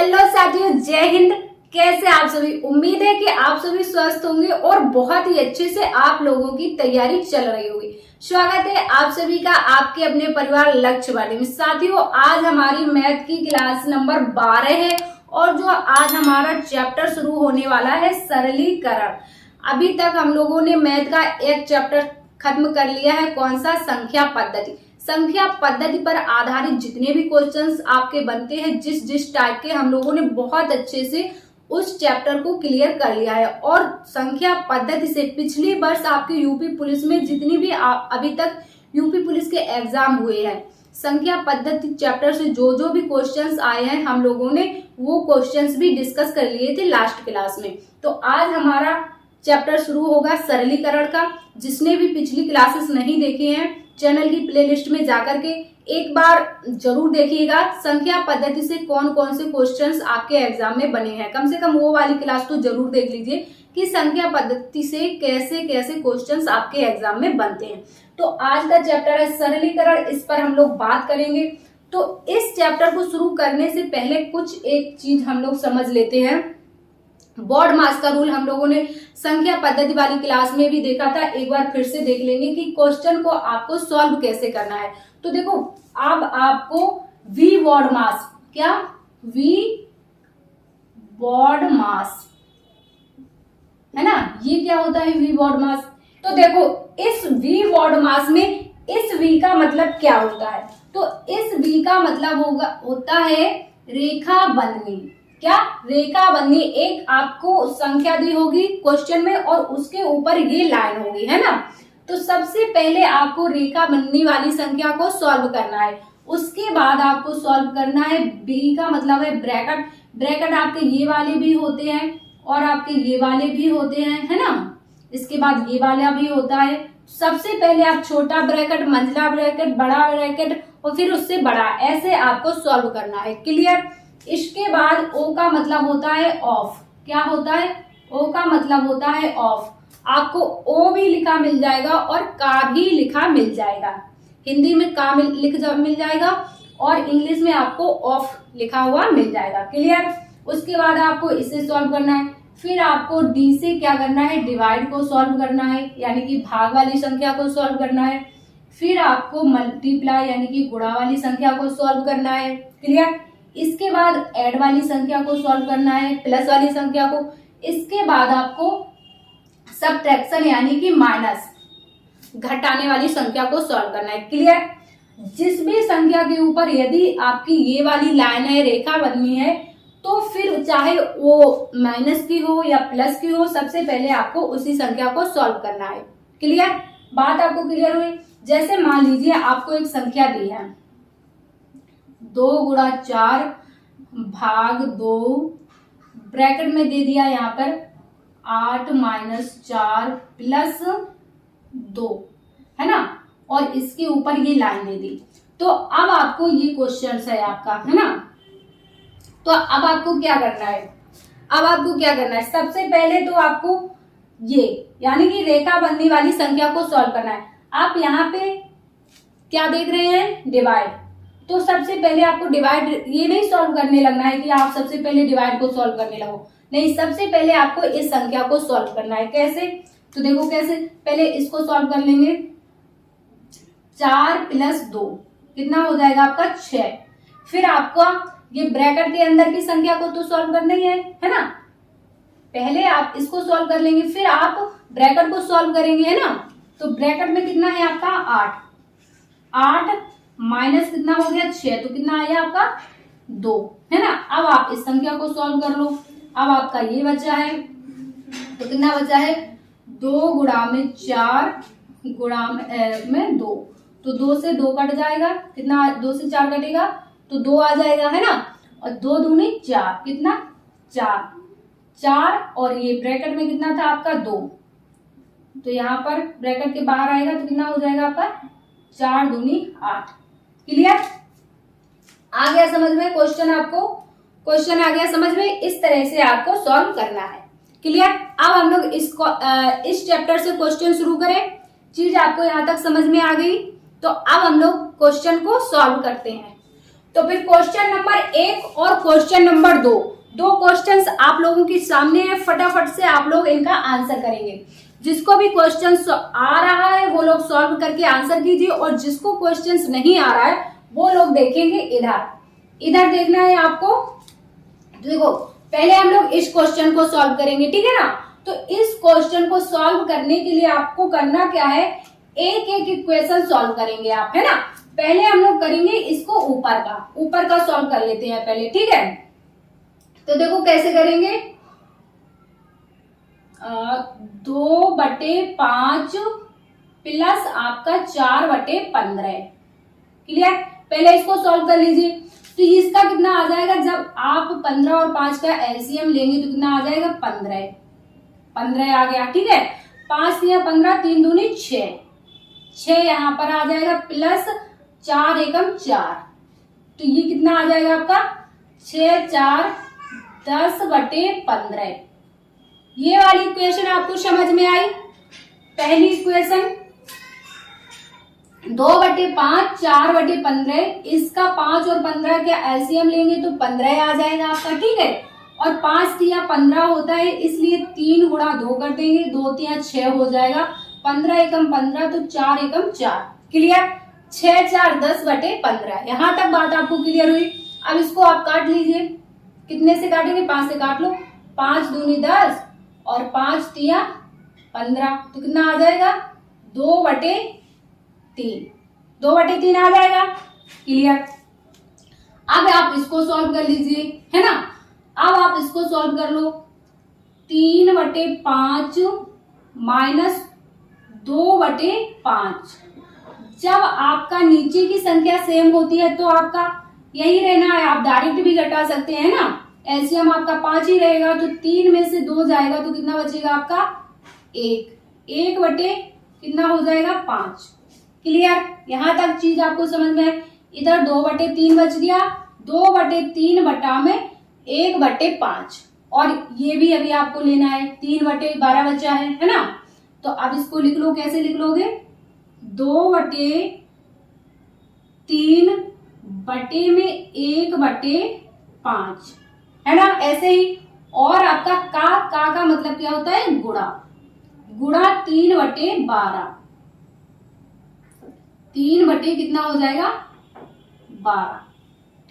Hello साथियों, जय हिंद। कैसे आप सभी? उम्मीद है कि आप सभी स्वस्थ होंगे और बहुत ही अच्छे से आप लोगों की तैयारी चल रही होगी। स्वागत है आप सभी का आपके अपने परिवार लक्ष्यवादी में। साथियों, आज हमारी मैथ की क्लास नंबर 12 है और जो आज हमारा चैप्टर शुरू होने वाला है सरलीकरण। अभी तक हम लोगों ने मैथ का एक चैप्टर खत्म कर लिया है। कौन सा? संख्या पद्धति। संख्या पद्धति पर आधारित जितने भी क्वेश्चंस आपके बनते हैं, जिस टाइप के, हम लोगों ने बहुत अच्छे से उस चैप्टर को क्लियर कर लिया है। और संख्या पद्धति से पिछली वर्ष आपके यूपी पुलिस में जितनी भी अभी तक यूपी पुलिस के एग्जाम हुए हैं, संख्या पद्धति चैप्टर से जो भी क्वेश्चंस आए हैं, हम लोगों ने वो क्वेश्चंस भी डिस्कस कर लिए थे लास्ट क्लास में। तो आज हमारा चैप्टर शुरू होगा सरलीकरण का। जिसने भी पिछली क्लासेस नहीं देखे हैं, चैनल की प्लेलिस्ट में जाकर के एक बार जरूर देखिएगा। संख्या पद्धति से कौन कौन से क्वेश्चंस आपके एग्जाम में बने हैं, कम से कम वो वाली क्लास तो जरूर देख लीजिए कि संख्या पद्धति से कैसे कैसे क्वेश्चंस आपके एग्जाम में बनते हैं। तो आज का चैप्टर है सरलीकरण, इस पर हम लोग बात करेंगे। तो इस चैप्टर को शुरू करने से पहले कुछ एक चीज हम लोग समझ लेते हैं। बॉड मास का रूल हम लोगों ने संख्या पद्धति वाली क्लास में भी देखा था। एक बार फिर से देख लेंगे कि क्वेश्चन को आपको सॉल्व कैसे करना है। तो देखो, अब आपको वी बॉड मास, क्या वी बॉड मास है ना, ये क्या होता है वी बॉड मास? तो देखो, इस वी बॉड मास में इस वी का मतलब क्या होता है? तो इस वी का मतलब होता है रेखा बंधनी। क्या? रेखा बंधनी। एक आपको संख्या दी होगी क्वेश्चन में और उसके ऊपर ये लाइन होगी, है ना। तो सबसे पहले आपको रेखा बंधनी वाली संख्या को सॉल्व करना है। उसके बाद आपको सॉल्व करना है बी का मतलब है ब्रैकेट। ब्रैकेट आपके ये वाले भी होते हैं और आपके ये वाले भी होते हैं, है ना। इसके बाद ये वाला भी होता है। सबसे पहले आप छोटा ब्रैकेट, मंझला ब्रैकेट, बड़ा ब्रैकेट और फिर उससे बड़ा, ऐसे आपको सॉल्व करना है। क्लियर? इसके बाद ओ का मतलब होता है ऑफ। क्या होता है? ओ का मतलब होता है ऑफ। आपको ओ भी लिखा मिल जाएगा और का भी लिखा मिल जाएगा। हिंदी में का मिल जाएगा और इंग्लिश में आपको ऑफ लिखा हुआ मिल जाएगा। क्लियर? उसके बाद आपको इसे सॉल्व करना है। फिर आपको डी से क्या करना है? डिवाइड को सॉल्व करना है, यानी कि भाग वाली संख्या को सॉल्व करना है। फिर आपको मल्टीप्लाई यानी कि गुणा वाली संख्या को सॉल्व करना है। क्लियर? इसके बाद ऐड वाली संख्या को सॉल्व करना है, प्लस वाली संख्या को। इसके बाद आपको सबट्रैक्शन यानी कि माइनस, घटाने वाली संख्या को सॉल्व करना है। क्लियर? जिस भी संख्या के ऊपर यदि आपकी ये वाली लाइन है, रेखा बनी है, तो फिर चाहे वो माइनस की हो या प्लस की हो, सबसे पहले आपको उसी संख्या को सॉल्व करना है। क्लियर? बात आपको क्लियर हुई? जैसे मान लीजिए आपको एक संख्या दी है 2 गुणा 4 भाग 2, ब्रैकेट में दे दिया यहाँ पर 8 माइनस 4 प्लस 2, है ना, और इसके ऊपर ये लाइन दे दी। तो अब आपको ये क्वेश्चन है आपका, है ना। तो अब आपको क्या करना है? अब आपको क्या करना है? सबसे पहले तो आपको ये यानी कि रेखा बंधनी वाली संख्या को सॉल्व करना है। आप यहाँ पे क्या देख रहे हैं? डिवाइड। तो सबसे पहले आपको डिवाइड, ये नहीं सॉल्व करने लगना है कि आप सबसे पहले डिवाइड को सॉल्व करने लगो, नहीं। सबसे पहले आपको इस संख्या को सॉल्व करना है। कैसे? तो देखो कैसे, पहले इसको सॉल्व कर लेंगे। 4 प्लस 2 कितना हो जाएगा आपका? 6। फिर आपका ये ब्रैकेट के अंदर की संख्या को तो सॉल्व करना ही है ना। पहले आप इसको सॉल्व कर लेंगे, फिर आप ब्रैकेट को सॉल्व करेंगे, है ना। तो ब्रैकेट में कितना है आपका? 8 माइनस कितना हो गया? 6, तो कितना आया आपका? 2, है ना। अब आप इस संख्या को सॉल्व कर लो। अब आपका ये बचा है, तो कितना बचा है? 2 गुणा में 4 गुणा में 2, तो 2 से 2 कट जाएगा। कितना? 2 से 4 कटेगा तो 2 आ जाएगा, है ना। और 2 दूनी 4, कितना? 4 और ये ब्रैकेट में कितना था आपका? 2, तो यहाँ पर ब्रैकेट के बाहर आएगा तो कितना हो जाएगा आपका? 4 दूनी 8। क्लियर? आ गया समझ में क्वेश्चन? आपको क्वेश्चन आ गया समझ में? इस तरह से आपको सॉल्व करना है। क्लियर? अब हम लोग इस चैप्टर से क्वेश्चन शुरू करें। चीज आपको यहाँ तक समझ में आ गई, तो अब हम लोग क्वेश्चन को सॉल्व करते हैं। तो फिर क्वेश्चन नंबर 1 और क्वेश्चन नंबर 2, दो क्वेश्चंस आप लोगों के सामने है, फटाफट से आप लोग इनका आंसर करेंगे। जिसको भी क्वेश्चन आ रहा है वो लोग सॉल्व करके आंसर कीजिए, और जिसको क्वेश्चंस नहीं आ रहा है वो लोग देखेंगे इधर देखना है आपको। देखो पहले हम लोग इस क्वेश्चन को सॉल्व करेंगे, ठीक है ना। तो इस क्वेश्चन को सॉल्व करने के लिए आपको करना क्या है, एक एक इक्वेशन सॉल्व करेंगे आप, है ना। पहले हम लोग करेंगे इसको ऊपर का सॉल्व कर लेते हैं पहले, ठीक है। तो देखो कैसे करेंगे, 2/5 प्लस आपका 4/15, क्लियर। पहले इसको सॉल्व कर लीजिए। तो इसका कितना आ जाएगा, जब आप 15 और 5 का एलसीएम लेंगे तो कितना आ जाएगा, 15 आ गया, ठीक है। 5 या 15, 3 दूनी 6 यहाँ पर आ जाएगा, प्लस 4 एकम 4, तो ये कितना आ जाएगा आपका 6 4 10/15। ये वाली इक्वेशन आपको समझ में आई। पहली इक्वेशन 2/5 4/15, इसका 5 और 15 का एलसीएम लेंगे तो 15 आ जाएगा आपका, ठीक है। और 5 या 15 होता है, इसलिए 3 गुणा 2 कर देंगे, 2 या 6 हो जाएगा, 15 एकम 15 तो 4 एकम 4, क्लियर। 6 4 10/15, यहाँ तक बात आपको क्लियर हुई। अब इसको आप काट लीजिए, कितने से काटेंगे, 5 से काट लो, 5 दूनी 10 और 5 तिया 15, तो कितना आ जाएगा 2/3 आ जाएगा, क्लियर। अब आप इसको सॉल्व कर लीजिए, है ना। अब आप इसको सॉल्व कर लो, 3/5 माइनस 2/5। जब आपका नीचे की संख्या सेम होती है तो आपका यही रहना है, आप डायरेक्ट भी घटा सकते हैं ना। एलसीएम आपका 5 ही रहेगा, तो 3 में से 2 जाएगा तो कितना बचेगा आपका 1 बटे कितना हो जाएगा 5, क्लियर। यहां तक चीज आपको समझ में है। इधर 2/3 बच गया, 2/3 बटा में 1/5, और ये भी अभी आपको लेना है, 3/12 बचा है ना। तो अब इसको लिख लो, कैसे लिख लोगे, 2/3 बटे में 1/5, है ना, ऐसे ही। और आपका का मतलब क्या होता है, गुणा 3/12, 3 बटे कितना हो जाएगा 12,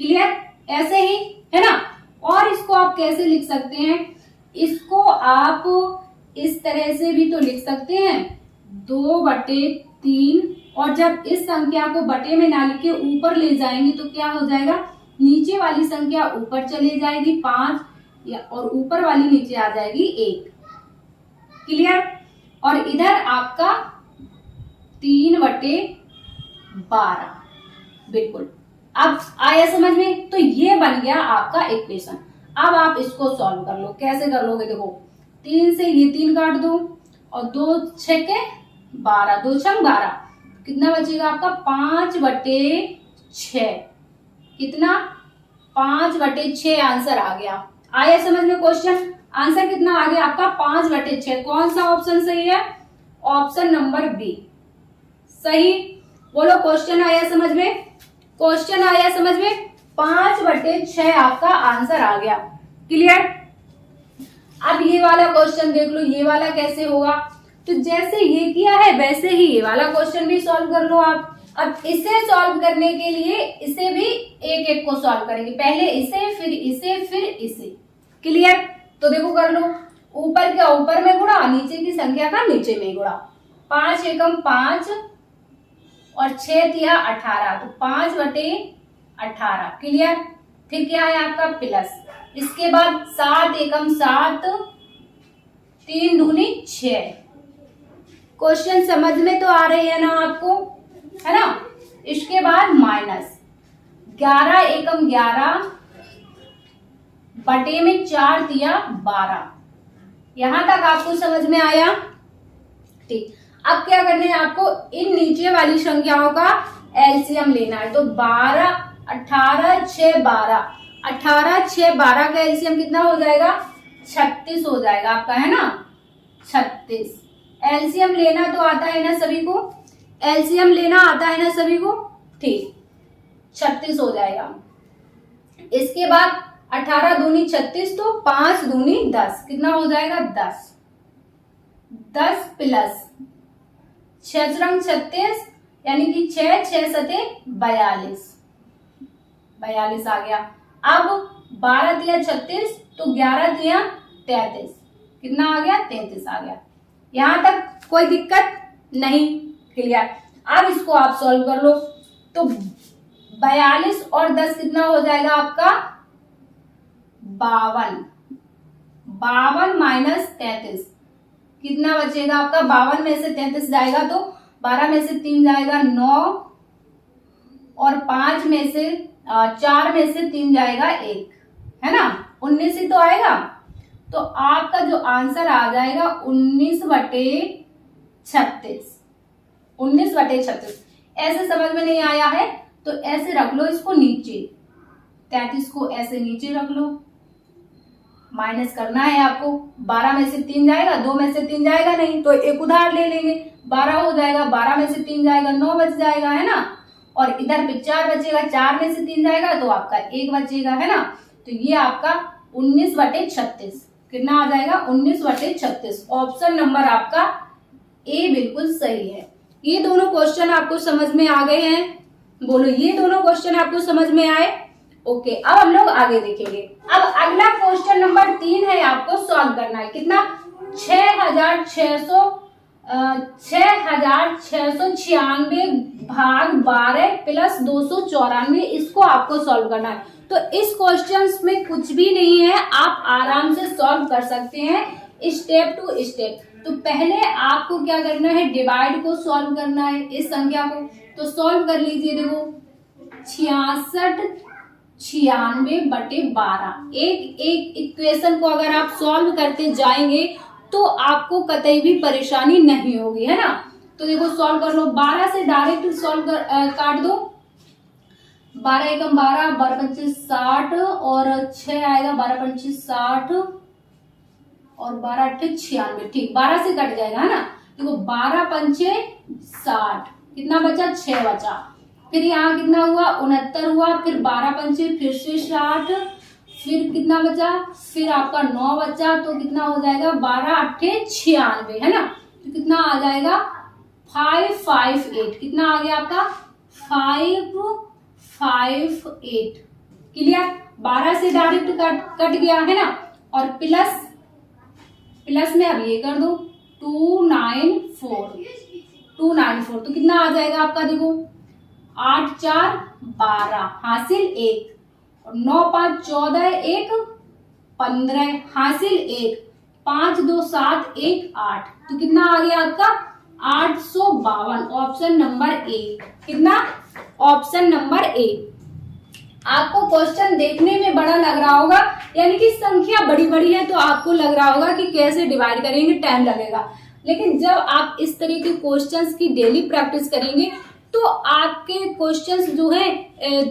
क्लियर, ऐसे ही, है ना। और इसको आप कैसे लिख सकते हैं, इसको आप इस तरह से भी तो लिख सकते हैं, 2/3, और जब इस संख्या को बटे में ना लिख के ऊपर ले जाएंगे तो क्या हो जाएगा, नीचे वाली संख्या ऊपर चली जाएगी 5, और ऊपर वाली नीचे आ जाएगी 1, क्लियर। और इधर आपका 3/12, बिल्कुल। अब आया समझ में, तो ये बन गया आपका इक्वेशन। अब आप इसको सॉल्व कर लो, कैसे कर लोगे, देखो 3 से ये 3 काट दो, और 2 6 के 12, 2 6 12, कितना बचेगा आपका 5/6, कितना 5/6 आंसर आ गया। आया समझ में क्वेश्चन, आंसर कितना आ गया आपका 5/6। कौन सा ऑप्शन सही है, ऑप्शन नंबर बी सही। बोलो क्वेश्चन आया समझ में, क्वेश्चन आया समझ में, 5/6 आपका आंसर आ गया, क्लियर। अब ये वाला क्वेश्चन देख लो, ये वाला कैसे होगा, तो जैसे ये किया है वैसे ही ये वाला क्वेश्चन भी सॉल्व कर लो आप। अब इसे सॉल्व करने के लिए इसे भी एक एक को सॉल्व करेंगे, पहले इसे फिर इसे फिर इसे, क्लियर। तो देखो कर लो, ऊपर का ऊपर में गुणा, नीचे की संख्या का नीचे में गुणा, 5 एकम 5 और 6 तिया 18, तो 5/18, क्लियर। फिर क्या है आपका प्लस, इसके बाद 7 एकम 7, 3 दूनी 6। क्वेश्चन समझ में तो आ रही है ना आपको, है ना। इसके बाद माइनस 11 एकम 11 बटे में 4 तिया 12, यहां तक आपको समझ में आया, ठीक। अब क्या करना है आपको, इन नीचे वाली संख्याओं का एलसीएम लेना है। तो 12 18 6 12, 18 6 12 का एलसीएम कितना हो जाएगा 36 हो जाएगा आपका, है ना, 36। एलसीएम लेना तो आता है ना सभी को, एलसीएम लेना आता है ना सभी को, ठीक, 36 हो जाएगा। इसके बाद 18 दूनी 36, तो 5 दूनी 10, कितना हो जाएगा 10। 10 प्लस 6 रंग 36, यानी कि 6 6 सते 42, 42 आ गया। अब 12 तिया 36, तो 11 तिया 33, कितना आ गया 33 आ गया। यहां तक कोई दिक्कत नहीं, क्लियर। अब इसको आप सॉल्व कर लो, तो 42 और 10 कितना हो जाएगा आपका 52, 52 माइनस 33, कितना बचेगा आपका 52 में से 33 जाएगा तो 12 में से 3 जाएगा 9, और 5 में से 4 में से 3 जाएगा 1, है ना, 19 ही तो आएगा। तो आपका जो आंसर आ जाएगा 19/36, 19/36। ऐसे समझ में नहीं आया है तो ऐसे रख लो इसको नीचे, 33 को ऐसे नीचे रख लो, माइनस करना है आपको। 12 में से 3 जाएगा, 2 में से 3 जाएगा नहीं, तो एक उधार ले लेंगे, 12 हो जाएगा, 12 में से 3 जाएगा 9 बच जाएगा, है ना, और इधर पे 4 बचेगा, 4 में से 3 जाएगा तो आपका 1 बचेगा, है ना। तो ये आपका 19/36 कितना आ जाएगा 19/36। ऑप्शन नंबर आपका ए बिल्कुल सही है। ये दोनों क्वेश्चन आपको समझ में आ गए हैं, बोलो ये दोनों क्वेश्चन आपको समझ में आए। ओके, अब हम लोग आगे देखेंगे। अब अगला क्वेश्चन नंबर 3 है, आपको सॉल्व करना है। कितना 6,696 भाग 12 प्लस 294, इसको आपको सॉल्व करना है। तो इस क्वेश्चन में कुछ भी नहीं है, आप आराम से सॉल्व कर सकते हैं स्टेप टू स्टेप। तो पहले आपको क्या करना है, डिवाइड को सॉल्व करना है इस संख्या को। तो सॉल्व कर लीजिए, देखो 66/96 एक एक इक्वेशन को अगर आप सॉल्व करते जाएंगे तो आपको कतई भी परेशानी नहीं होगी, है ना। तो देखो सॉल्व कर लो, 12 से डायरेक्ट सॉल्व काट दो, 12 एकम 12, 12 पंचे 60 और 6 आएगा, 12 पंचे 60 और 12 अट्ठे 96, ठीक 12 से कट जाएगा, है ना। देखो 12 पंचे 60, कितना बचा 6 बचा, फिर यहाँ कितना हुआ 69 हुआ, फिर 12 पंचे फिर से 60, फिर कितना बचा, फिर आपका 9 बचा, तो कितना हो जाएगा 12 अट्ठे 96, है ना। तो कितना आ जाएगा 558, कितना आ गया आपका 558, क्लियर। 12 से डायरेक्ट कट गया, है ना, और प्लस में अब ये कर दो 294, तो कितना आ जाएगा आपका, देखो 8 4 12 हासिल 1, और 9 5 14 1 15 हासिल 1, 5 2 7 1 8, तो कितना आ गया आपका 852। ऑप्शन नंबर ए, कितना ऑप्शन नंबर ए। आपको क्वेश्चन देखने में बड़ा लग रहा होगा, यानी कि संख्या बड़ी बड़ी है, तो आपको लग रहा होगा कि कैसे डिवाइड करेंगे, टाइम लगेगा। लेकिन जब आप इस तरह के क्वेश्चंस की डेली प्रैक्टिस करेंगे तो आपके क्वेश्चंस जो है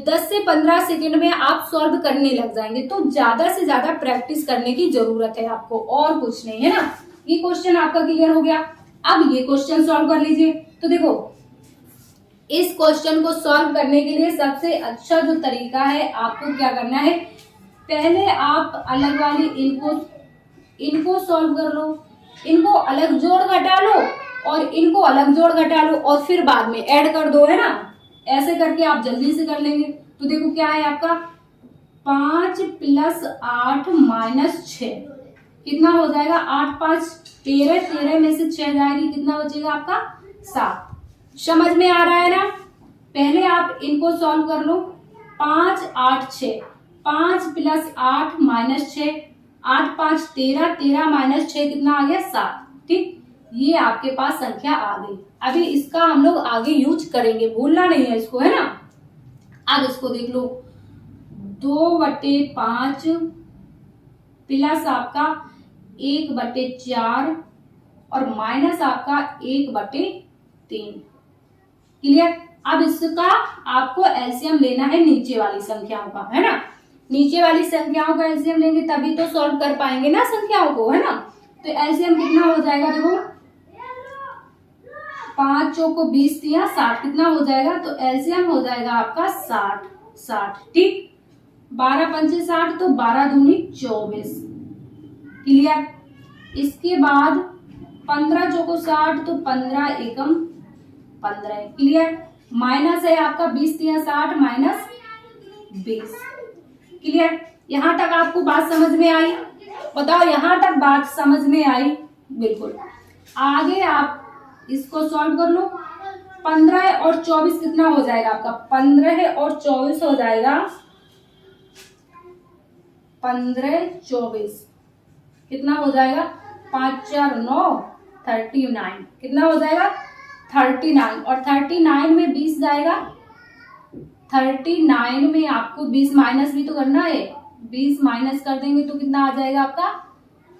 10 से 15 सेकंड में आप सॉल्व करने लग जाएंगे। तो ज्यादा से ज्यादा प्रैक्टिस करने की जरूरत है आपको, और कुछ नहीं, है ना। ये क्वेश्चन आपका क्लियर हो गया। अब ये क्वेश्चन सॉल्व कर लीजिए। तो देखो इस क्वेश्चन को सॉल्व करने के लिए सबसे अच्छा जो तरीका है, आपको क्या करना है, पहले आप अलग वाली इनको सॉल्व कर लो, इनको अलग जोड़ घटा लो और इनको अलग जोड़ घटा लो, और फिर बाद में ऐड कर दो, है ना। ऐसे करके आप जल्दी से कर लेंगे। तो देखो क्या है आपका 5 + 8 - 6, कितना हो जाएगा 8 5 13, 13 में से 6 जाएगी, कितना बचेगा आपका 7। समझ में आ रहा है ना। पहले आप इनको सॉल्व कर लो, 5 8 6, 5 + 8 - 6, 8 5 13, 13 - 6 कितना आ गया 7, ठीक। ये आपके पास संख्या आ गई। अभी इसका हम लोग आगे यूज करेंगे, भूलना नहीं है इसको, है ना। अब इसको देख लो, 2/5 प्लस आपका 1/4 और माइनस आपका 1/3, क्लियर। अब इसका आपको एलसीएम लेना है नीचे वाली संख्याओं का, है ना। नीचे वाली संख्याओं का एलसीएम लेंगे तभी तो सॉल्व कर पाएंगे ना संख्याओं को, है ना। तो एलसीएम कितना हो जाएगा, देखो 5 चौको 20 दिया 60, कितना हो जाएगा, तो एलसीएम हो जाएगा आपका 60, ठीक। 12 पंचे 60 तो 12 दूनी 24। क्लियर। इसके बाद 15 चौको 60 तो 15 एकम 15। क्लियर। माइनस है आपका 20 तिया 60 माइनस 20। क्लियर। यहां तक आपको बात समझ में आई? बताओ, यहां तक बात समझ में आई? बिल्कुल। आगे आप इसको सॉल्व कर लो। 15 और 24 कितना हो जाएगा आपका? 15 और 24 हो जाएगा 15 24 कितना हो जाएगा? 5 4 9 39। कितना हो जाएगा? 39। और 39 में 20 जाएगा। 39 में आपको 20 माइनस भी तो करना है। 20 माइनस कर देंगे तो कितना आ जाएगा आपका?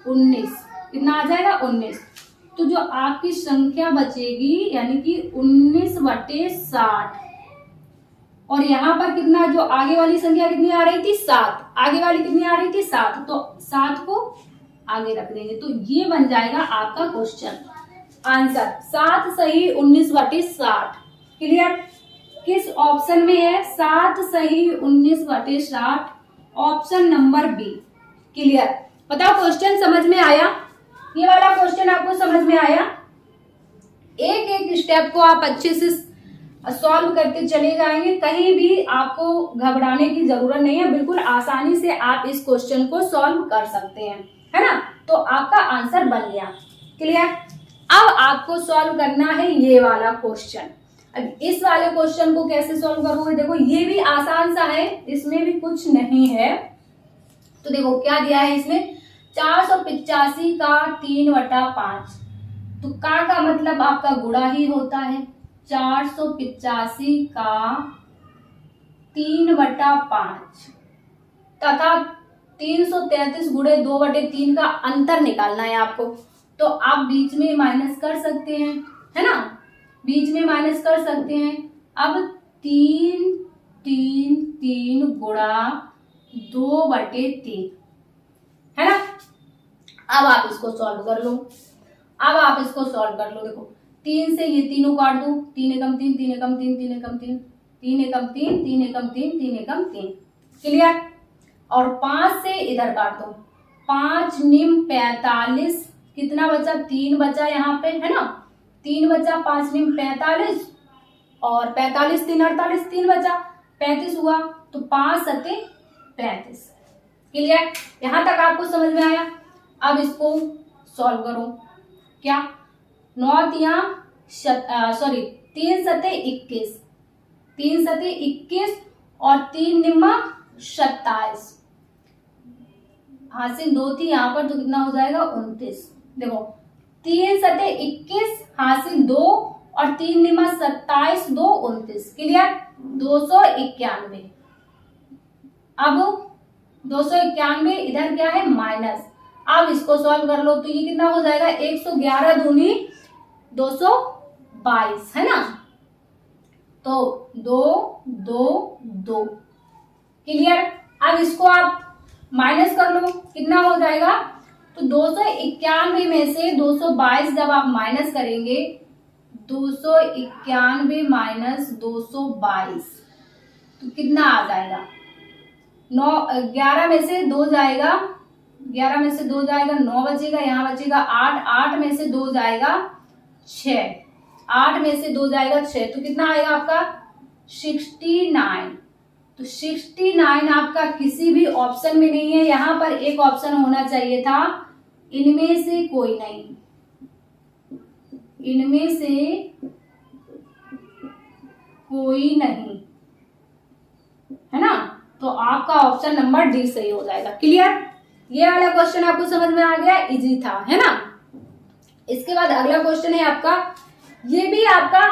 19। कितना आ जाएगा? 19। तो जो आपकी संख्या बचेगी यानी कि 19/60। और यहाँ पर कितना, जो आगे वाली संख्या कितनी आ रही थी? 7। आगे वाली कितनी आ रही थी? 7। तो 7 को आगे रख देंगे तो ये बन जाएगा आपका क्वेश्चन आंसर। 7 सही 19/60। क्लियर। किस ऑप्शन में है? 7 सही 19/60, ऑप्शन नंबर बी। क्लियर। बताओ, क्वेश्चन समझ में आया? ये वाला क्वेश्चन आपको समझ में आया? एक एक स्टेप को आप अच्छे से सॉल्व करते चले जाएंगे, कहीं भी आपको घबराने की जरूरत नहीं है। बिल्कुल आसानी से आप इस क्वेश्चन को सॉल्व कर सकते हैं, है ना। तो आपका आंसर बन गया। क्लियर। अब आपको सॉल्व करना है ये वाला क्वेश्चन। अब इस वाले क्वेश्चन को कैसे सॉल्व करोगे? देखो, ये भी आसान सा है, इसमें भी कुछ नहीं है। तो देखो क्या दिया है इसमें, 485 का 3/5। तो का मतलब आपका गुणा ही होता है। 485 का 3/5 तथा 333 गुणे 2/3 का अंतर निकालना है आपको। तो आप बीच में माइनस कर सकते हैं, है ना। बीच में माइनस कर सकते हैं। अब 3 3 3 गुणा 2/3, है ना। अब आप इसको सॉल्व कर लो। देखो, 3 से ये तीनों काट दो। 3 एकम 3 3 एकम 3 3 एकम 3 3 एकम 3 3 एकम 3 3 एकम 3। क्लियर। और 5 से इधर काट दो। 5 निम 45। कितना बचा? 3 बचा यहाँ पे, है ना। 3 बचा, 5 निम 45 और 45 3 48, 3 बचा, 35 हुआ। तो 5 सते 35। क्लियर। यहां तक आपको समझ में आया? अब इसको सॉल्व करो। क्या? 9 तिया 3 सते 21, 3 सते 21 और 3 निम्मा 27। हासिल 2 थी यहाँ पर तो कितना हो जाएगा? 29। देखो, 3 सते 21 हासिल 2 और 3 निम्मा 27 2 29। क्लियर। 291। अब 291 इधर क्या है? माइनस। अब इसको सॉल्व कर लो तो ये कितना हो जाएगा? 111 दूनी 222, है ना। तो 2 2 2। क्लियर। अब इसको आप माइनस कर लो, कितना हो जाएगा? तो 291 में से 222 जब आप माइनस करेंगे, 291 माइनस 222 तो कितना आ जाएगा? 11 में से 2 जाएगा, 11 में से 2 जाएगा 9 बचेगा, यहाँ बचेगा 8, 8 में से 2 जाएगा 6, 8 में से 2 जाएगा 6, तो कितना आएगा आपका? 69। तो 69 आपका किसी भी ऑप्शन में नहीं है। यहाँ पर एक ऑप्शन होना चाहिए था, इनमें से कोई नहीं, इनमें से कोई नहीं, है ना। तो आपका ऑप्शन नंबर डी सही हो जाएगा। क्लियर। ये वाला क्वेश्चन आपको समझ में आ गया? इजी था, है ना। इसके बाद अगला क्वेश्चन है आपका, ये भी आपका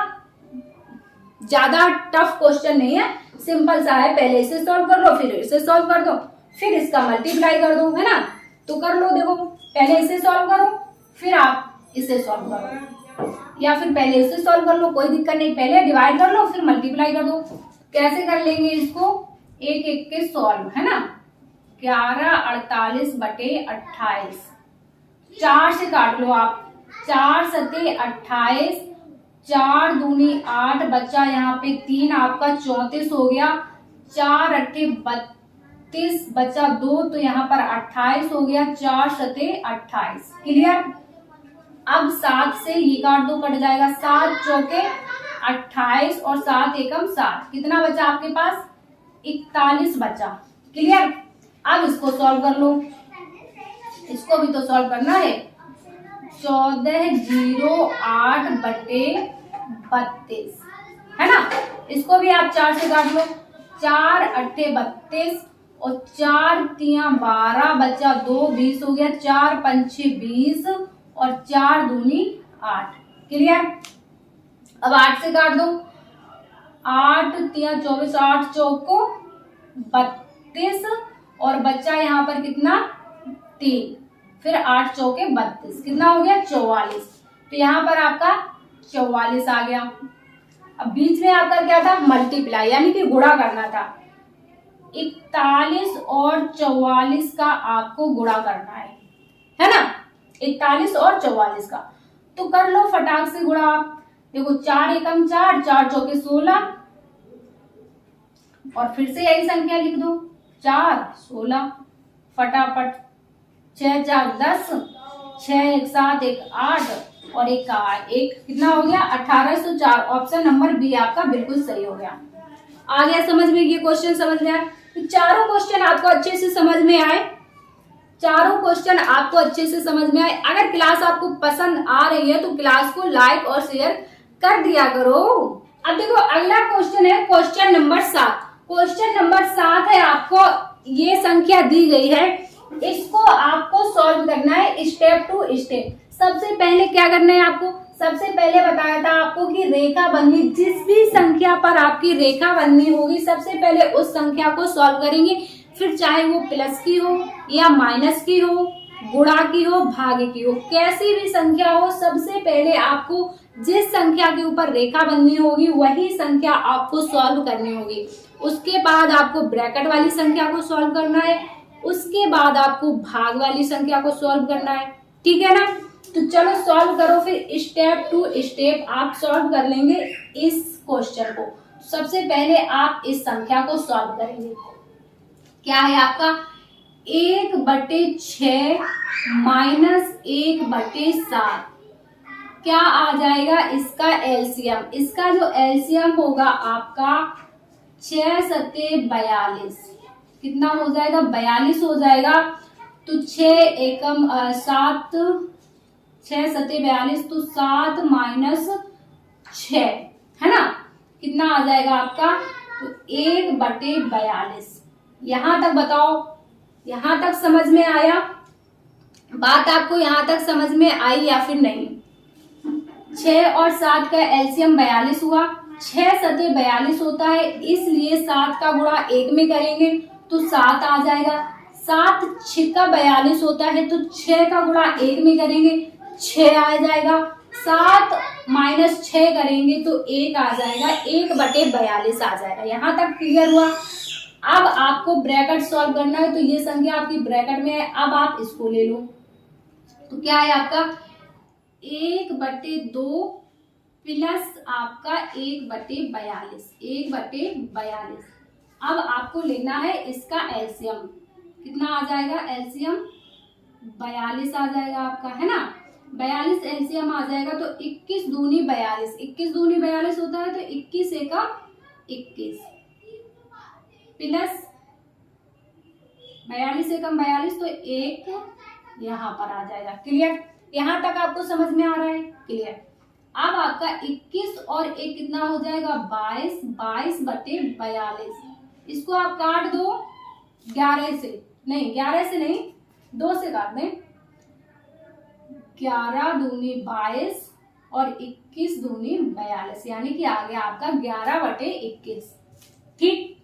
ज्यादा टफ क्वेश्चन नहीं है, सिंपल सा है। पहले इसे सॉल्व कर लो, फिर इसे सॉल्व कर दो, फिर इसका मल्टीप्लाई कर दो, है ना। तो कर लो। देखो, पहले इसे सॉल्व करो, फिर आप इसे सॉल्व करो, या फिर पहले इसे सॉल्व कर लो, कोई दिक्कत नहीं। पहले डिवाइड कर लो, फिर मल्टीप्लाई कर दो। कैसे कर लेंगे इसको? एक एक के सॉल्व, है ना। 11 48 बटे 28, 4 से काट लो आप। 4 सते 28, 4 दूनी 8, बच्चा यहाँ पे 3, आपका 34 हो गया। 4 अट्ठे 32 बचा 2, तो यहाँ पर 28 हो गया, 4 सते 28। क्लियर। अब 7 से ये काट दो, कट जाएगा, 7 चौके 28 और 7 एकम 7, कितना बचा आपके पास, 41 बचा। क्लियर। अब इसको सॉल्व कर लो, इसको भी तो सॉल्व करना है। 1408 बटे 32 है ना। इसको भी आप 4 से काट लो, 4 अट्ठे 32 और 4 तिया 12 बचा 2, 20 हो गया, 4 पंचे 20 और 4 दूनी 8। क्लियर। अब 8 से काट दो, 8 तिया 24, 8 चौको 32 और बच्चा यहाँ पर कितना 3, फिर 8 चौके 32, कितना हो गया 44। तो यहाँ पर आपका 44 आ गया। अब बीच में आपका क्या था, मल्टीप्लाई यानी कि गुणा करना था। 41 और 44 का आपको गुणा करना है ना, 41 और 44 का। तो कर लो फटाक से गुणा आप। देखो 4 एकम 4, 4 चौके 16 और फिर से यही संख्या लिख दो, 4 16 फटाफट। 6 4 10, 6 1 7 1 8 और 1 का 1, कितना हो गया 1804। ऑप्शन नंबर बी आपका बिल्कुल सही हो गया। आ गया समझ में, ये क्वेश्चन समझ में आया। तो चारों क्वेश्चन आपको अच्छे से समझ में आए, चारों क्वेश्चन आपको अच्छे से समझ में आए। अगर क्लास आपको पसंद आ रही है तो क्लास को लाइक और शेयर कर दिया करो। अब देखो अगला क्वेश्चन है क्वेश्चन नंबर 7। क्वेश्चन नंबर 7 है, आपको ये संख्या दी गई है, इसको आपको सॉल्व करना है स्टेप टू स्टेप। सबसे पहले क्या करना है आपको, सबसे पहले बताया था आपको कि रेखा बननी, जिस भी संख्या पर आपकी रेखा बननी होगी सबसे पहले उस संख्या को सॉल्व करेंगे। फिर चाहे वो प्लस की हो या माइनस की हो, गुणा की हो, भाग की हो, कैसी भी संख्या हो, सबसे पहले आपको जिस संख्या के ऊपर रेखा बननी होगी वही संख्या आपको सॉल्व करनी होगी। उसके बाद आपको ब्रैकेट वाली संख्या को सॉल्व करना है, उसके बाद आपको भाग वाली संख्या को सॉल्व करना है। ठीक है ना। तो चलो सॉल्व करो, फिर स्टेप टू स्टेप आप सॉल्व कर लेंगे इस क्वेश्चन को। सबसे पहले आप इस संख्या को सॉल्व करेंगे। क्या है आपका 1/6 माइनस 1/7, क्या आ जाएगा इसका एलसीएम। इसका जो एलसीएम होगा आपका 6 सते 42, कितना हो जाएगा 42 हो जाएगा। तो 6 एकम 7, 6 सते 42, तो 7 माइनस 6 है ना, कितना आ जाएगा आपका, तो 1/42। यहां तक बताओ, यहां तक समझ में आया बात, आपको यहां तक समझ में आई या फिर नहीं। 6 और 7 का एलसीएम 42 हुआ, 6 सते 42 होता है, इसलिए 7 का गुणा 1 में करेंगे तो 7 आ जाएगा। 7 6 42 होता है, तो 6 का गुणा 1 में करेंगे 6 आ जाएगा। 7 माइनस 6 करेंगे तो 1 आ जाएगा, 1/42 आ जाएगा। यहाँ तक क्लियर हुआ। अब आपको ब्रैकेट सॉल्व करना है, तो ये संख्या आपकी ब्रैकेट में है, अब आप इसको ले लो। तो क्या है आपका 1/2 प्लस आपका 1/42, 1/42। अब आपको लेना है इसका एलसीएम, कितना आ जाएगा एलसीएम 42 आ जाएगा आपका, है ना। 42 एलसीएम आ जाएगा, तो 21 दूनी 42, 21 दूनी 42 होता है, तो 21 एकम 21 प्लस 42 एकम 42, तो 1 यहाँ पर आ जाएगा। क्लियर। यहाँ तक आपको समझ में आ रहा है। क्लियर। अब आपका 21 और 1 कितना हो जाएगा 22, 22/42। इसको आप काट दो 11 से, नहीं 11 से नहीं 2 से काट दें। 11 दूनी 22 और 21 दूनी 42, यानी कि आ गया आपका 11/21। ठीक,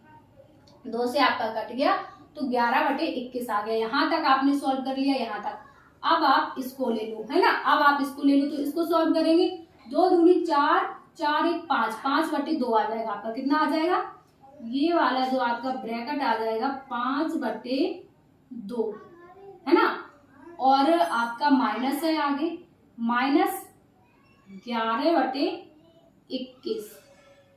2 से आपका कट गया तो 11/21 आ गया। यहां तक आपने सॉल्व कर लिया, यहां तक। अब आप इसको ले लो, है ना, अब आप इसको ले लो, तो इसको सॉल्व करेंगे। 2 दूनी 4, 4 1 5, 5/2 आ जाएगा आपका, कितना आ जाएगा, ये वाला जो आपका ब्रैकेट आ जाएगा 5/2, है ना। और आपका माइनस है आगे, माइनस 11/21,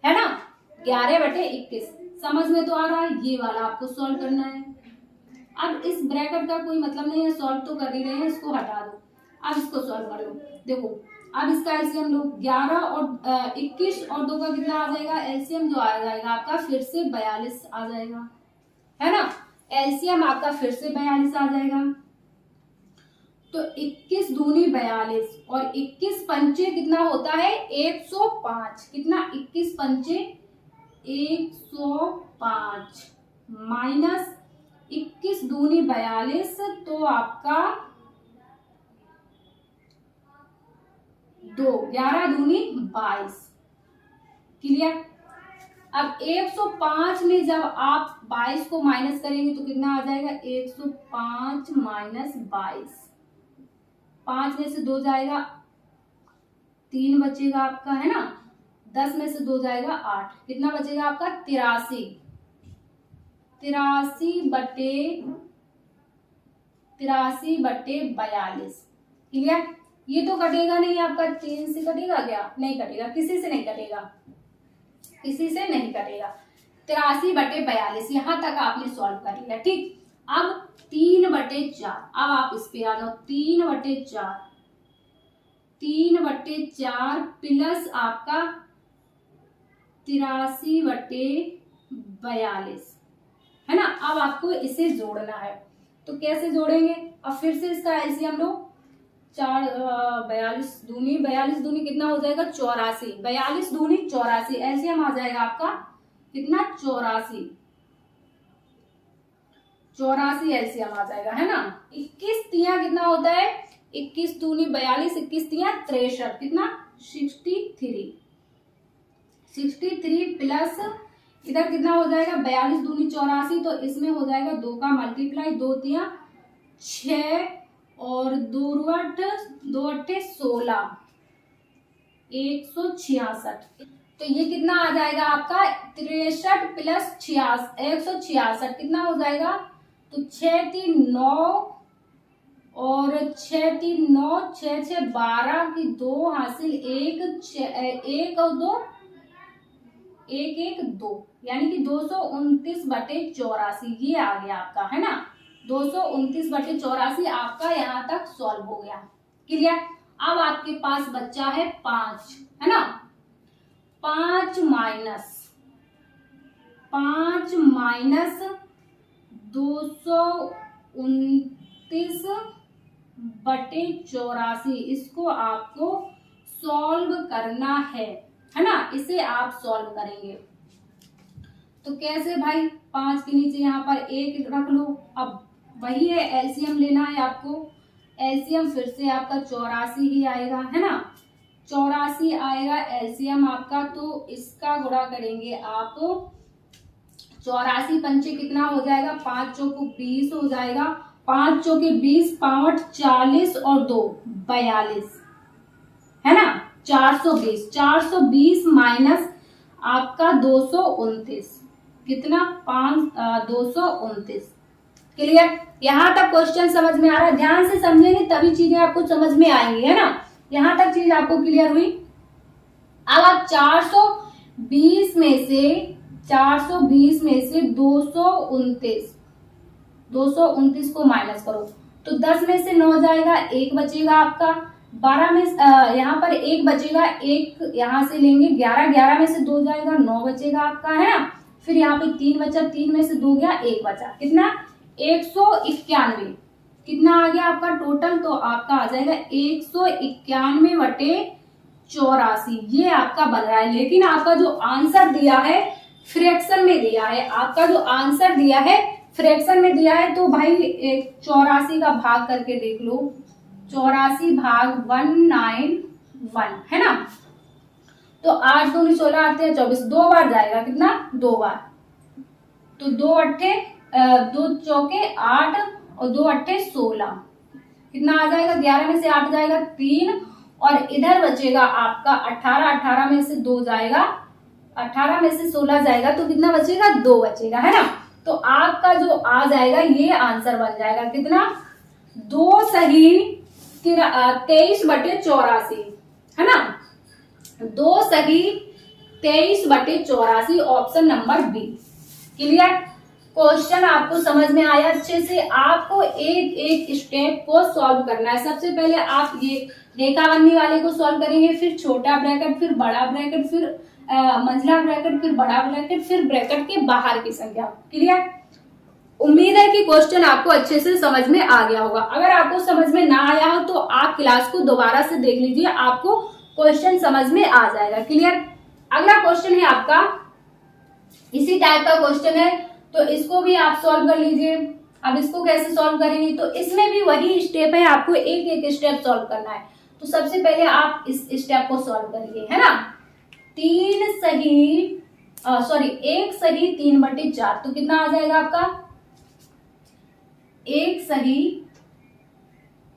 है ना, 11/21। समझ में तो आ रहा है। ये वाला आपको सॉल्व करना है। अब इस ब्रैकेट का कोई मतलब नहीं है, सॉल्व तो कर ही रहे हैं, इसको हटा दो। अब इसको सॉल्व कर लो। देखो अब इसका एलसीएम लो, 11 और 21 और 2 का कितना आ जाएगा, एलसीएम जो आ जाएगा आपका फिर से 42 आ जाएगा, है ना। एलसीएम आपका फिर से 42 आ जाएगा। तो 21 दूनी 42 और 21 पंचे कितना होता है, 105। कितना, 21 पंचे 105 माइनस 21 दूनी 42, तो आपका 2, 11 दूनी 22। क्लियर। अब 105 में जब आप 22 को माइनस करेंगे तो कितना आ जाएगा, 105 माइनस 22। 5 में से 2 जाएगा, 3 बचेगा आपका, है ना। 10 में से 2 जाएगा 8, कितना बचेगा आपका, 83। 83 बटे 42। क्लियर। ये तो कटेगा नहीं आपका, 3 से कटेगा क्या, नहीं कटेगा, किसी से नहीं कटेगा, किसी से नहीं कटेगा। 83 बटे 42 यहां तक आपने सॉल्व कर लिया। ठीक, अब 3 बटे 4, अब आप इस पे आ जाओ। 3 बटे 4, 3 बटे 4 प्लस आपका 83 बटे 42, है ना। अब आपको इसे जोड़ना है, तो कैसे जोड़ेंगे, अब फिर से इसका एलसीएम लो। 4 42 दूनी कितना हो जाएगा, 84। 42 दूनी 84, एलसीएम आ जाएगा आपका कितना, 84। 84 एलसीएम आ जाएगा, है ना। 21 तिया कितना होता है, 21 दूनी 42, 21 तिया 63, कितना 63। 63 प्लस इधर कितना हो जाएगा, 42 दूनी 84, तो इसमें हो जाएगा 2 का मल्टीप्लाई, 2 तिया 6 और 2 अट्ठे 16, 166। तो ये कितना आ जाएगा आपका, 63 प्लस 166 कितना हो जाएगा, तो 6 3 9 और 6 3 9, 6 6 12 की 2 हासिल 1 और 2 1 1 2, यानी कि 229 बटे 84 ये आ गया आपका, है ना। 229 बटे 84 आपका यहाँ तक सॉल्व हो गया। क्लियर। अब आपके पास बच्चा है 5, है ना। 5 माइनस 229 बटे 84, इसको आपको सॉल्व करना है ना। इसे आप सॉल्व करेंगे तो कैसे भाई, 5 के नीचे यहाँ पर 1 रख लो। अब वही है, एलसीएम लेना है आपको। एलसीएम फिर से आपका 84 ही आएगा, है ना। 84 आएगा एलसीएम आपका, तो इसका गुणा करेंगे आप। 84 पंचे कितना हो जाएगा, 5 चौको 20 हो जाएगा, 5 चौके 20, 5 40 और 2 42, है ना। 420 माइनस आपका 229, कितना 229। क्लियर। यहाँ तक क्वेश्चन समझ में आ रहा है, ध्यान से समझेंगे तभी चीजें आपको समझ में आएंगी, है ना। यहाँ तक चीज आपको क्लियर हुई। अब आप 420 में से 229 को माइनस करो, तो 10 में से 9 जाएगा, 1 बचेगा आपका। 12 में यहाँ पर 1 बचेगा, 1 यहाँ से लेंगे, 11 में से 2 जाएगा, 9 बचेगा आपका, है ना। फिर यहाँ पे 3 बचा, 3 में से 2 गया, 1 बचा, कितना 191। कितना आ गया आपका टोटल, तो आपका आ जाएगा 191 बटे 84, ये आपका बन रहा है। लेकिन आपका जो आंसर दिया है फ्रैक्शन में दिया है, आपका जो आंसर दिया है फ्रैक्शन में दिया है, तो भाई 84 का भाग करके देख लो। 84 भाग 191, है ना। तो 8 दूनी 16, 8 24, 2 बार जाएगा, कितना 2 बार। तो 2 अट्ठे 2 चौके 8 और 2 अट्ठे 16, कितना आ जाएगा, 11 में से 8 जाएगा 3, और इधर बचेगा आपका 18, 18 में से 2 जाएगा, 18 में से 16 जाएगा, तो कितना बचेगा, 2 बचेगा, है ना। तो आपका जो आ जाएगा ये आंसर बन जाएगा, कितना 2 सही 23 बटे 84, है ना। 2 सही 23 बटे 84, option number B. Clear. Question आपको समझ में आया अच्छे से? आपको एक एक स्टेप को सॉल्व करना है। सबसे पहले आप ये रेखाबंदी वाले को सॉल्व करेंगे, फिर छोटा ब्रैकेट, फिर बड़ा ब्रैकेट, फिर मंझला ब्रैकेट, फिर बड़ा ब्रैकेट, फिर ब्रैकेट के बाहर की संख्या। क्लियर? उम्मीद है कि क्वेश्चन आपको अच्छे से समझ में आ गया होगा। अगर आपको समझ में ना आया हो तो आप क्लास को दोबारा से देख लीजिए, आपको क्वेश्चन समझ में आ जाएगा। क्लियर? अगला क्वेश्चन है आपका, इसी टाइप का क्वेश्चन है, तो इसको भी आप सॉल्व कर लीजिए। अब इसको कैसे सॉल्व करेंगे? तो इसमें भी वही स्टेप है, आपको एक एक स्टेप सॉल्व करना है। तो सबसे पहले आप इस स्टेप को सॉल्व करिए, है ना। 1 सही 3/4, तो कितना आ जाएगा आपका? 1 सही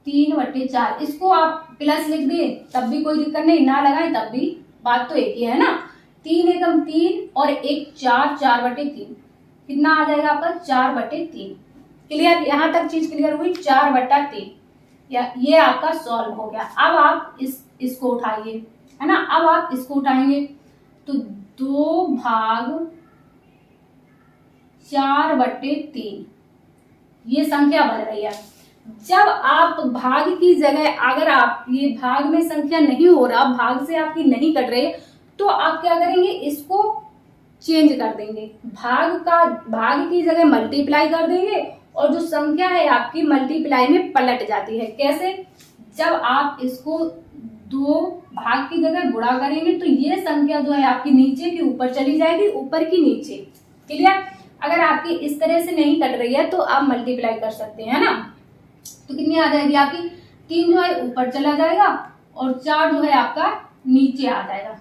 3/4। इसको आप प्लस लिख दिए तब भी कोई दिक्कत नहीं, ना लगाए तब भी बात तो एक ही है ना। 3 एकम 3 और 1 4, 4/3 कितना आ जाएगा आपका? 4/3। क्लियर? यहां तक चीज क्लियर हुई? 4/3 ये आपका सॉल्व हो गया। अब आप इसको उठाइए, है ना। अब आप इसको उठाएंगे तो 2 भाग 4/3 ये संख्या बन रही है। जब आप भाग की जगह, अगर आप ये भाग में संख्या नहीं हो रहा, भाग से आपकी नहीं कट रही, तो आप क्या करेंगे? इसको चेंज कर देंगे, भाग की जगह मल्टीप्लाई कर देंगे और जो संख्या है आपकी मल्टीप्लाई में पलट जाती है। कैसे? जब आप इसको 2 भाग की जगह गुणा करेंगे तो ये संख्या जो है आपकी नीचे की ऊपर चली जाएगी, ऊपर की नीचे। क्लियर? अगर आपकी इस तरह से नहीं कट रही है तो आप मल्टीप्लाई कर सकते हैं ना। तो कितनी आ जाएगी आपकी? 3 जो है ऊपर चला जाएगा और 4 जो है आपका नीचे आ जाएगा।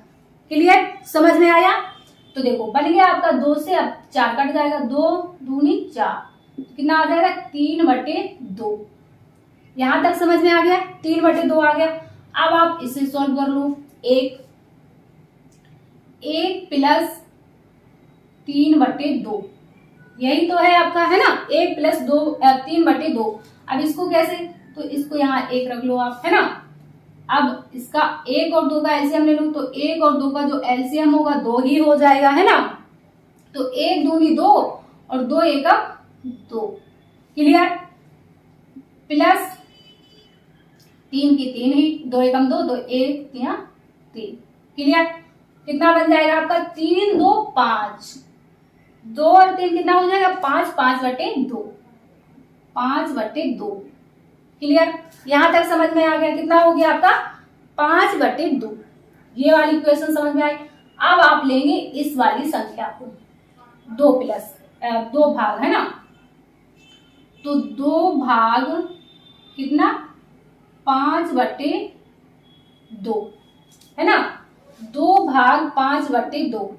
क्लियर? समझ में आया? तो देखो बन गया आपका 2 से अब 4 कट जाएगा, 2 दूनी 4, कितना आ जाएगा? 3/2। यहां तक समझ में आ गया? 3/2 आ गया। अब आप इसे सॉल्व कर लो। 1 प्लस 3/2 यही तो है आपका, है ना। 1 प्लस 3/2। अब इसको कैसे? तो इसको यहाँ 1 रख लो आप, है ना। अब इसका 1 और 2 का एलसीएम ले लो, तो 1 और 2 का जो एलसीएम होगा 2 ही हो जाएगा, है ना। तो 1 दूनी 2 और 2 एकम 2। क्लियर? प्लस 3 की 3 ही, 2 एकम 2, तो 1 3 3। क्लियर? कितना बन जाएगा आपका? 3 2 5, 2 और 3 कितना हो जाएगा? 5, 5/2, 5/2। क्लियर? यहां तक समझ में आ गया? कितना हो गया आपका? 5/2। ये वाली इक्वेशन समझ में आई। अब आप लेंगे इस वाली संख्या को, 2 भाग, है ना। तो 2 भाग कितना? 5/2, है ना। 2 भाग 5/2।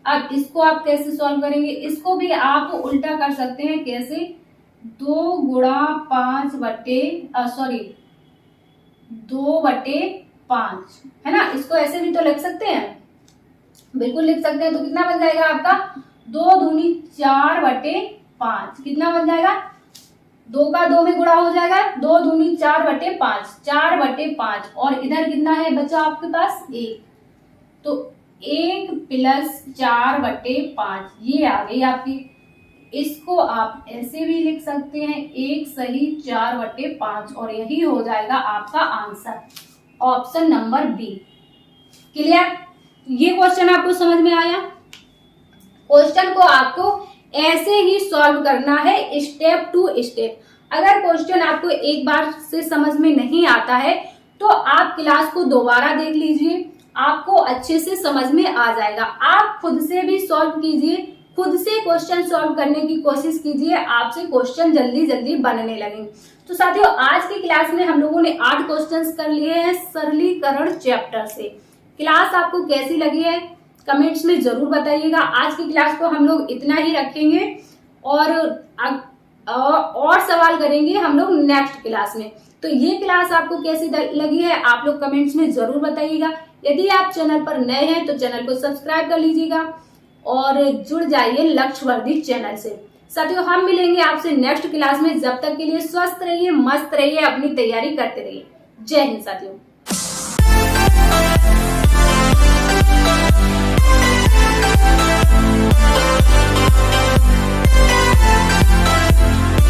अब इसको आप कैसे सॉल्व करेंगे? इसको भी आप उल्टा कर सकते हैं। कैसे? 2 गुणा 2/5, है ना। इसको ऐसे भी तो लिख सकते हैं, बिल्कुल लिख सकते हैं। तो कितना बन जाएगा आपका? 2 दूनी 4/5, कितना बन जाएगा? 2 का 2 में गुणा हो जाएगा, 2 दूनी 4/5, 4/5। और इधर कितना है बचा आपके पास? 1। तो 1 प्लस 4/5 ये आ गई आपकी। इसको आप ऐसे भी लिख सकते हैं, 1 सही 4/5, और यही हो जाएगा आपका answer, option number B. Clear? ये क्वेश्चन आपको समझ में आया? क्वेश्चन को आपको ऐसे ही सॉल्व करना है, स्टेप टू स्टेप। अगर क्वेश्चन आपको एक बार से समझ में नहीं आता है तो आप क्लास को दोबारा देख लीजिए, आपको अच्छे से समझ में आ जाएगा। आप खुद से भी सॉल्व कीजिए, खुद से क्वेश्चन सॉल्व करने की कोशिश कीजिए, आपसे क्वेश्चन जल्दी जल्दी बनने लगेंगे। तो साथियों, आज की क्लास में हम लोगों ने 8 क्वेश्चंस कर लिए हैं सरलीकरण चैप्टर से। क्लास आपको कैसी लगी है कमेंट्स में जरूर बताइएगा। आज की क्लास को हम लोग इतना ही रखेंगे और सवाल करेंगे हम लोग नेक्स्ट क्लास में। तो ये क्लास आपको कैसी लगी है आप लोग कमेंट्स में जरूर बताइएगा। यदि आप चैनल पर नए हैं तो चैनल को सब्सक्राइब कर लीजिएगा और जुड़ जाइए लक्ष्यवर्धी चैनल से। साथियों, हम मिलेंगे आपसे नेक्स्ट क्लास में। जब तक के लिए स्वस्थ रहिए, मस्त रहिए, अपनी तैयारी करते रहिए। जय हिंद साथियों।